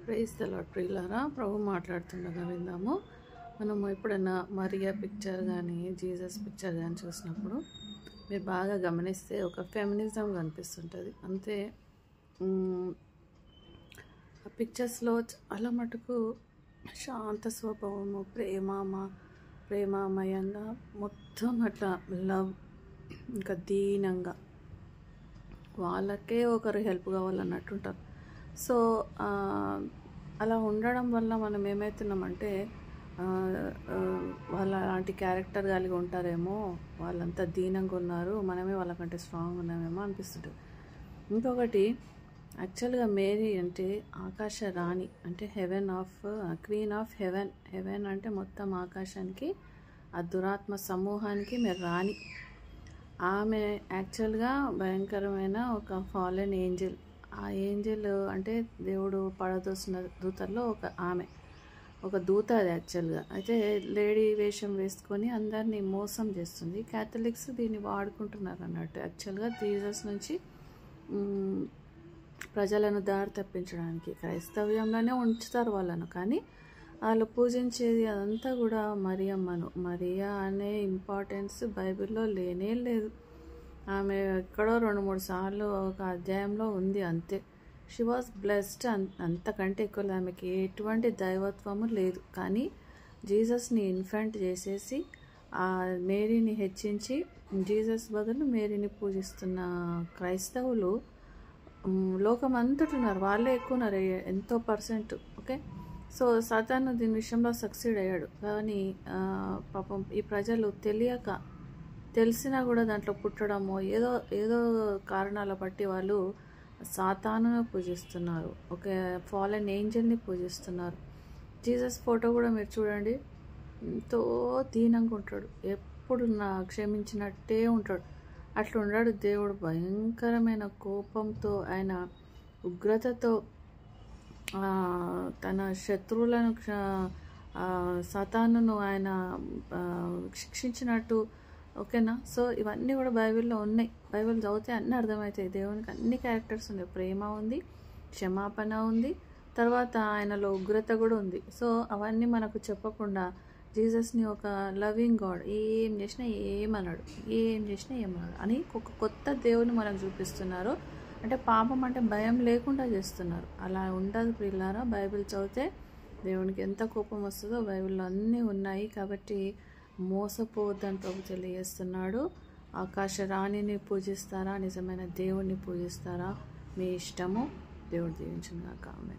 Praise the lord ప్రియులారా, ప్రభు మాట్లాడుతుండగా విందాము. మనము ఎప్పుడైనా మరియా పిక్చర్ కానీ జీసస్ పిక్చర్ కానీ చూసినప్పుడు మీరు బాగా గమనిస్తే ఒక ఫెమినిజం కనిపిస్తుంటుంది అంతే. ఆ పిక్చర్స్లో చాలా మటుకు శాంత స్వభావము, ప్రేమమయంగా మొత్తం అట్లా లవ్, ఇంకా దీనంగా వాళ్ళకే ఒకరు హెల్ప్ కావాలన్నట్టు ఉంటారు. సో అలా ఉండడం వల్ల మనం ఏమవుతున్నామంటే వాళ్ళ అలాంటి క్యారెక్టర్ కలిగి ఉంటారేమో, వాళ్ళంతా దీనంగా ఉన్నారు, మనమే వాళ్ళకంటే స్ట్రాంగ్ ఉన్నామేమో అనిపిస్తుంటుంది. ఇంకొకటి, యాక్చువల్గా మేరీ అంటే ఆకాశ రాణి, అంటే క్వీన్ ఆఫ్ హెవెన్. హెవెన్ అంటే మొత్తం ఆకాశానికి, ఆ దురాత్మ సమూహానికి మీరు రాణి. ఆమె యాక్చువల్గా భయంకరమైన ఒక ఫాలెన్ ఏంజల్. ఆ ఏంజల్ అంటే దేవుడు పడదోసిన దూతల్లో ఒక దూత అది యాక్చువల్గా. అయితే లేడీ వేషం వేసుకొని అందరినీ మోసం చేస్తుంది. క్యాథలిక్స్ దీన్ని వాడుకుంటున్నారు అన్నట్టు. యాక్చువల్గా జీసస్ నుంచి ప్రజలను దారి తప్పించడానికి క్రైస్తవ్యంలోనే ఉంచుతారు వాళ్ళను, కానీ వాళ్ళు పూజించేది అదంతా కూడా మరియమ్మను. మరియా అనే ఇంపార్టెన్స్ బైబిల్లో లేనే లేదు. ఆమె ఎక్కడో 2-3 సార్లు ఒక అధ్యాయంలో ఉంది అంతే. షీ వాజ్ బ్లెస్డ్, అంతకంటే ఎక్కువ ఆమెకి ఎటువంటి దైవత్వము లేదు. కానీ జీసస్ని ఇన్ఫెంట్ చేసేసి ఆ మేరీని హెచ్చించి జీసస్ బదులు మేరీని పూజిస్తున్న క్రైస్తవులు లోకమంతటున్నారు. వాళ్ళే ఎక్కువ ఉన్నారు, ఎంతో పర్సెంట్. ఓకే, సో సాతాను దీని విషయంలో సక్సీడ్ అయ్యాడు. కానీ పాపం ఈ ప్రజలు తెలిసినా కూడా దాంట్లో పుట్టడమో ఏదో కారణాల బట్టి వాళ్ళు సాతానును పూజిస్తున్నారు, ఒక ఫాలెన్ ఏంజల్ని పూజిస్తున్నారు. జీసస్ ఫోటో కూడా మీరు చూడండి, ఎంతో దీనంగా ఉంటాడు, ఎప్పుడు క్షమించినట్టే ఉంటాడు. అట్లా ఉన్నాడు దేవుడు. భయంకరమైన కోపంతో, ఆయన ఉగ్రతతో తన శత్రువులను సాతానును ఆయన శిక్షించినట్టు. ఓకేనా? సో ఇవన్నీ కూడా బైబిల్లో ఉన్నాయి. బైబిల్ చదివితే అన్నీ అర్థమవుతాయి. దేవునికి అన్ని క్యారెక్టర్స్ ఉన్నాయి. ప్రేమ ఉంది, క్షమాపణ ఉంది, తర్వాత ఆయనలో ఉగ్రత కూడా ఉంది. సో అవన్నీ మనకు చెప్పకుండా జీసస్ని ఒక లవింగ్ గాడ్, ఏం చేసినా ఏమన్నాడు అని ఒక కొత్త దేవుని మనకు చూపిస్తున్నారు. అంటే పాపం అంటే భయం లేకుండా చేస్తున్నారు. అలా ఉండదు ప్రియులారా. బైబిల్ చదివితే దేవునికి ఎంత కోపం వస్తుందో బైబిల్లో అన్నీ ఉన్నాయి. కాబట్టి మోసపోవద్దని ప్రభు తెలియజేస్తున్నాడు. ఆకాశ రాణిని పూజిస్తారా, నిజమైన దేవుణ్ణి పూజిస్తారా, మీ ఇష్టము. దేవుడు దీవించుగాక. ఆమేన్.